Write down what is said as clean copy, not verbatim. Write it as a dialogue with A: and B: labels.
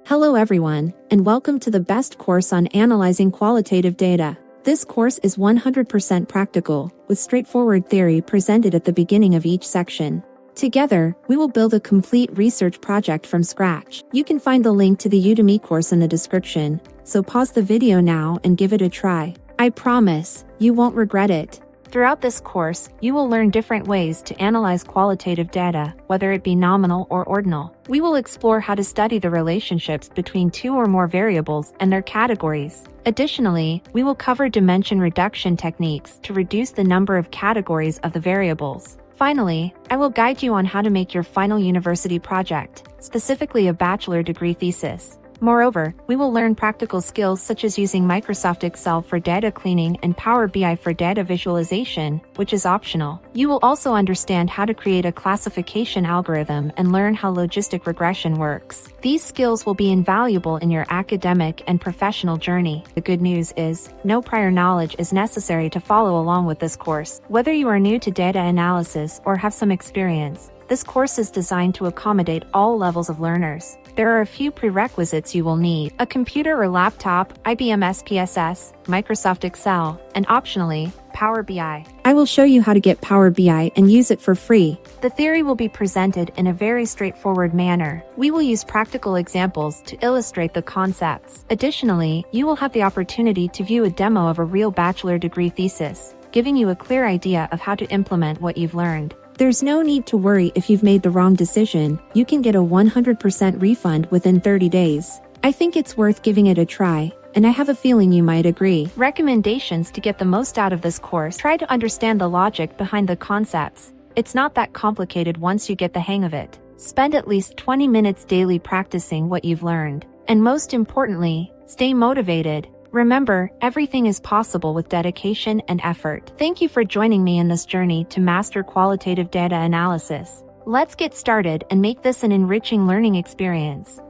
A: Hello everyone, and welcome to the best course on analyzing qualitative data. This course is 100% practical, with straightforward theory presented at the beginning of each section. Together, we will build a complete research project from scratch. You can find the link to the Udemy course in the description, so pause the video now and give it a try. I promise, you won't regret it. Throughout this course, you will learn different ways to analyze qualitative data, whether it be nominal or ordinal. We will explore how to study the relationships between two or more variables and their categories. Additionally, we will cover dimension reduction techniques to reduce the number of categories of the variables. Finally, I will guide you on how to make your final university project, specifically a bachelor degree thesis. Moreover, we will learn practical skills such as using Microsoft Excel for data cleaning and Power BI for data visualization, which is optional. You will also understand how to create a classification algorithm and learn how logistic regression works. These skills will be invaluable in your academic and professional journey. The good news is, no prior knowledge is necessary to follow along with this course. Whether you are new to data analysis or have some experience, this course is designed to accommodate all levels of learners. There are a few prerequisites you will need: a computer or laptop, IBM SPSS, Microsoft Excel, and optionally, Power BI. I will show you how to get Power BI and use it for free. The theory will be presented in a very straightforward manner. We will use practical examples to illustrate the concepts. Additionally, you will have the opportunity to view a demo of a real bachelor degree thesis, giving you a clear idea of how to implement what you've learned. There's no need to worry if you've made the wrong decision. You can get a 100% refund within 30 days. I think it's worth giving it a try, and I have a feeling you might agree. Recommendations to get the most out of this course: try to understand the logic behind the concepts. It's not that complicated once you get the hang of it. Spend at least 20 minutes daily practicing what you've learned. And most importantly, stay motivated. Remember, everything is possible with dedication and effort. Thank you for joining me in this journey to master qualitative data analysis. Let's get started and make this an enriching learning experience.